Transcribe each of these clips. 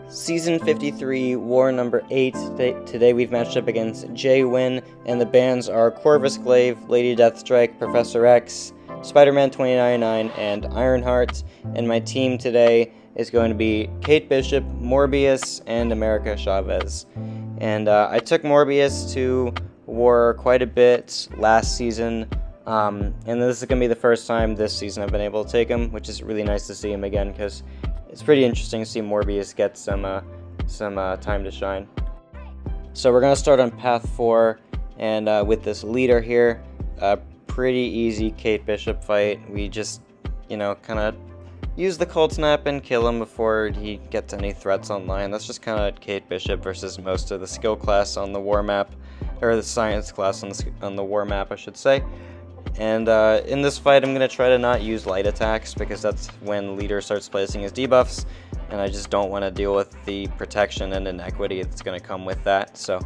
Season 53, War number 8. Today we've matched up against J-Win, and the bands are Corvus Glaive, Lady Deathstrike, Professor X, Spider-Man 2099, and Ironheart. And my team today is going to be Kate Bishop, Morbius, and America Chavez. And I took Morbius to War quite a bit last season, and this is going to be the first time this season I've been able to take him, which is really nice to see him again, because it's pretty interesting to see Morbius get some time to shine. So we're going to start on path 4, and with this leader here, a pretty easy Kate Bishop fight. We just, kind of use the Cold Snap and kill him before he gets any threats online. That's just kind of Kate Bishop versus most of the skill class on the war map, or the science class on the war map, I should say. And in this fight, I'm going to try to not use light attacks, because that's when leader starts placing his debuffs, and I just don't want to deal with the protection and inequity that's going to come with that. So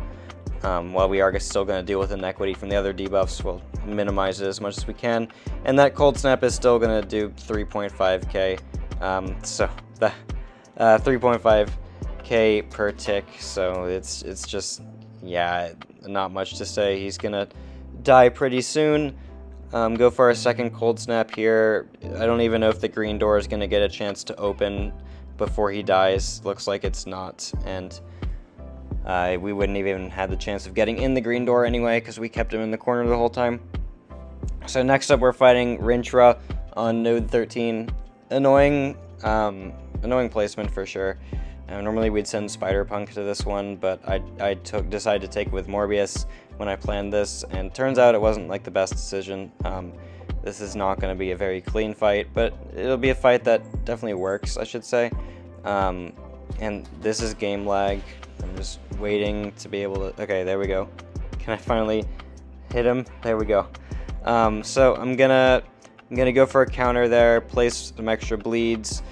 while we are still going to deal with inequity from the other debuffs, we'll minimize it as much as we can. And that Cold Snap is still going to do 3.5k, so that 3.5k per tick, so it's just, yeah, not much to say. He's going to die pretty soon. Go for our second Cold Snap here. I don't even know if the green door is going to get a chance to open before he dies. Looks like it's not, and we wouldn't even had the chance of getting in the green door anyway, because we kept him in the corner the whole time. So next up, we're fighting Rintrah on node 13. Annoying placement for sure. Normally we'd send Spider-Punk to this one, but I decided to take it with Morbius when I planned this, and turns out it wasn't like the best decision. This is not going to be a very clean fight, but it'll be a fight that definitely works, I should say. And this is game lag. I'm just waiting to be able to... Okay, there we go. Can I finally hit him? There we go. So I'm gonna go for a counter there, place some extra bleeds.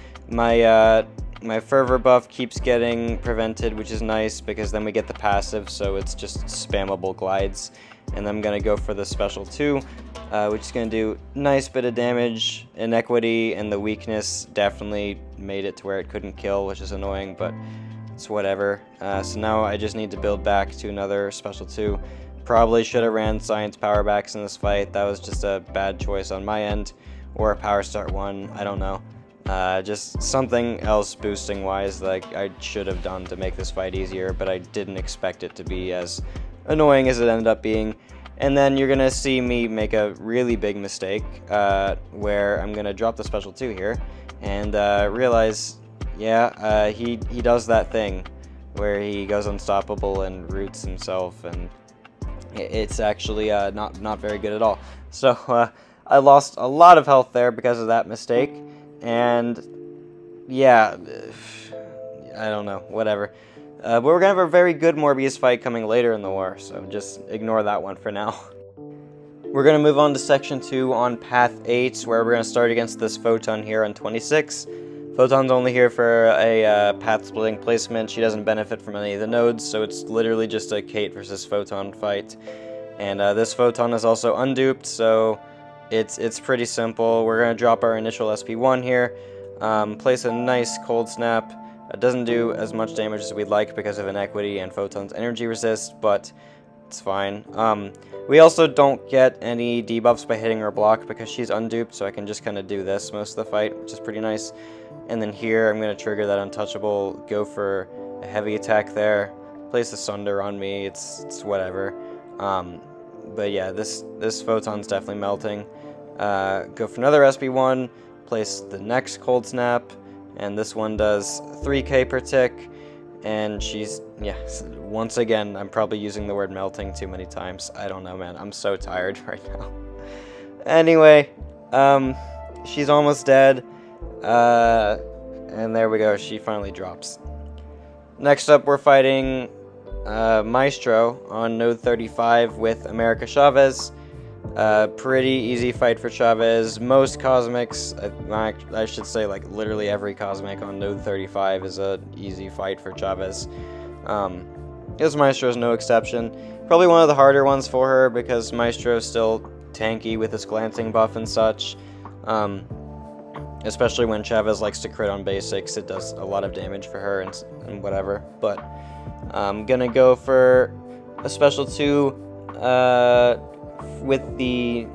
My fervor buff keeps getting prevented, which is nice, because then we get the passive, so it's just spammable glides. And then I'm going to go for the special 2, which is going to do nice bit of damage. Inequity and the weakness definitely made it to where it couldn't kill, which is annoying, but it's whatever. So now I just need to build back to another special 2. Probably should have ran science power backs in this fight. That was just a bad choice on my end. Or a power start 1, I don't know. Just something else boosting wise that I should have done to make this fight easier, but I didn't expect it to be as annoying as it ended up being. And then you're gonna see me make a really big mistake, where I'm gonna drop the special 2 here and realize, yeah, he does that thing where he goes unstoppable and roots himself, and it's actually not very good at all. So I lost a lot of health there because of that mistake. And yeah, I don't know, whatever. But we're gonna have a very good Morbius fight coming later in the war, so just ignore that one for now. We're gonna move on to section 2 on path 8, where we're gonna start against this Photon here on 26. Photon's only here for a path splitting placement. She doesn't benefit from any of the nodes, so it's literally just a Kate versus Photon fight. And this Photon is also unduped, so it's pretty simple. We're going to drop our initial SP1 here, place a nice Cold Snap. It doesn't do as much damage as we'd like because of inequity and Photon's energy resist, but it's fine. We also don't get any debuffs by hitting her block because she's unduped, so I can just kind of do this most of the fight, which is pretty nice. And then here I'm going to trigger that untouchable, go for a heavy attack there, place a Sunder on me, it's whatever. But yeah, this Photon's definitely melting. Go for another SB1, place the next Cold Snap, and this one does 3k per tick, and she's, yeah, once again, I'm probably using the word melting too many times. I don't know, man, I'm so tired right now. Anyway, she's almost dead, and there we go, she finally drops. Next up, we're fighting Maestro on node 35 with America Chavez. Pretty easy fight for Chavez. Most cosmics, I should say, like literally every cosmic on node 35 is a easy fight for Chavez. This Maestro is no exception. Probably one of the harder ones for her because Maestro is still tanky with his glancing buff and such. especially when Chavez likes to crit on basics. It does a lot of damage for her and whatever. But I'm gonna go for a special 2 with the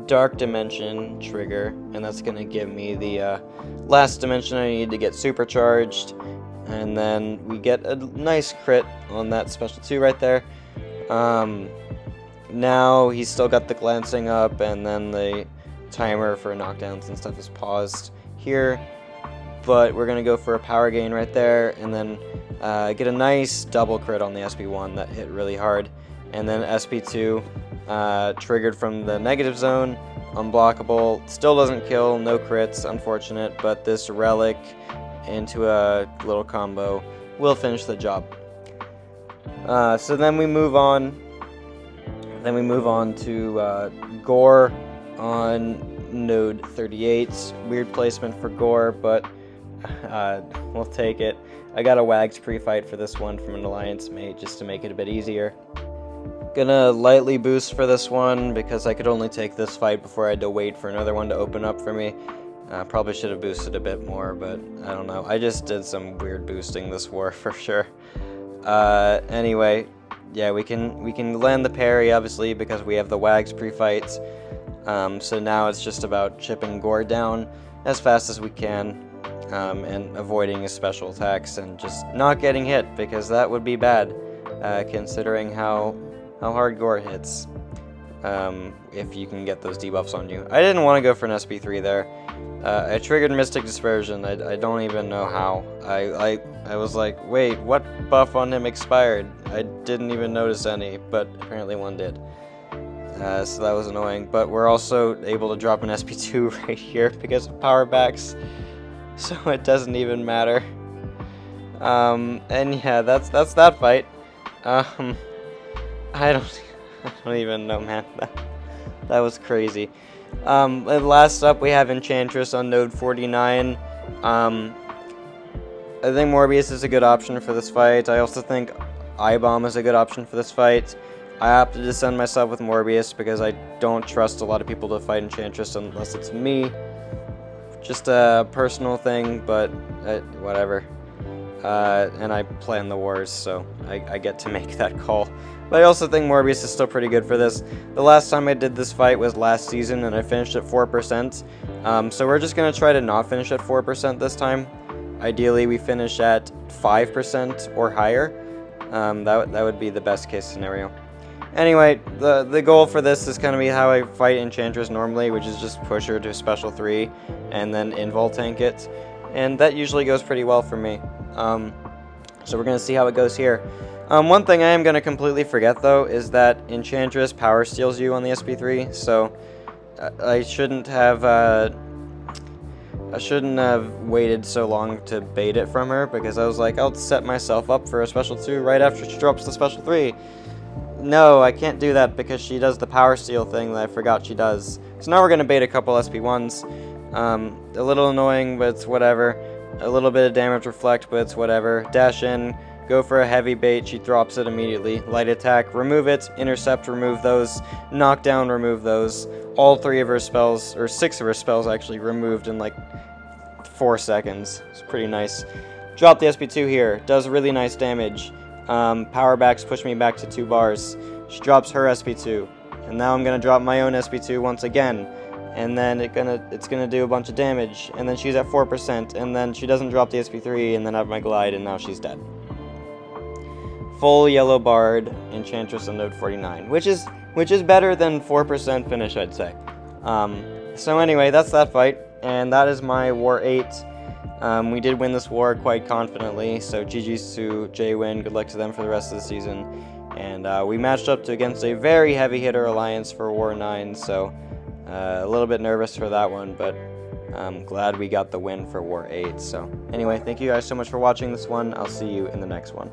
Dark Dimension trigger, and that's gonna give me the last dimension I need to get supercharged, and then we get a nice crit on that special 2 right there. Now he's still got the glancing up, and then the timer for knockdowns and stuff is paused here, but we're gonna go for a power gain right there, and then get a nice double crit on the SP1 that hit really hard, and then SP2 triggered from the negative zone, unblockable, still doesn't kill, no crits, unfortunate, but this relic into a little combo will finish the job. So then we move on. To Gorr on node 38. Weird placement for Gorr, but we'll take it. I got a Wags pre-fight for this one from an alliance mate just to make it a bit easier. Gonna lightly boost for this one because I could only take this fight before I had to wait for another one to open up for me. Probably should have boosted a bit more, but I don't know. I just did some weird boosting this war for sure. Anyway, yeah, we can land the parry obviously because we have the Wags pre-fights. So now it's just about chipping Gorr down as fast as we can, and avoiding his special attacks and just not getting hit, because that would be bad, considering how hard Gorr hits. If you can get those debuffs on you. I didn't want to go for an SP3 there. I triggered Mystic Dispersion. I don't even know how. I was like, wait, what buff on him expired? I didn't even notice any, but apparently one did. So that was annoying. But we're also able to drop an SP2 right here because of power backs, so it doesn't even matter. And yeah, that's that fight. I don't even know, man. That was crazy. And last up, we have Enchantress on node 49. I think Morbius is a good option for this fight. I also think I-Bomb is a good option for this fight. I opted to send myself with Morbius because I don't trust a lot of people to fight Enchantress unless it's me. Just a personal thing, but whatever. And I plan the wars, so I get to make that call. But I also think Morbius is still pretty good for this. The last time I did this fight was last season, and I finished at 4%. So we're just going to try to not finish at 4% this time. Ideally, we finish at 5% or higher. That would be the best case scenario. Anyway, the goal for this is going to be how I fight Enchantress normally, which is just push her to special 3 and then invul tank it. And that usually goes pretty well for me. So we're going to see how it goes here. One thing I am going to completely forget, though, is that Enchantress power steals you on the SP3, so I shouldn't have waited so long to bait it from her, because I was like, I'll set myself up for a special 2 right after she drops the special 3. No, I can't do that because she does the power steal thing that I forgot she does. So now we're going to bait a couple SP1s. A little annoying, but it's whatever. A little bit of damage reflect, but it's whatever. Dash in, go for a heavy bait, she drops it immediately. Light attack, remove it. Intercept, remove those. Knockdown, remove those. All 3 of her spells, or 6 of her spells actually, removed in like 4 seconds. It's pretty nice. Drop the SP2 here, does really nice damage. Power backs push me back to 2 bars. She drops her SP2. And now I'm going to drop my own SP2 once again. And then it's gonna do a bunch of damage, and then she's at 4%, and then she doesn't drop the SP3, and then I have my glide, and now she's dead. Full yellow barred Enchantress on node 49, which is better than 4% finish, I'd say. So anyway, that's that fight, and that is my War 8. We did win this war quite confidently, so GG's to J-Win, good luck to them for the rest of the season. And we matched up against a very heavy hitter alliance for War 9, so a little bit nervous for that one, but I'm glad we got the win for War 8. So anyway, thank you guys so much for watching this one. I'll see you in the next one.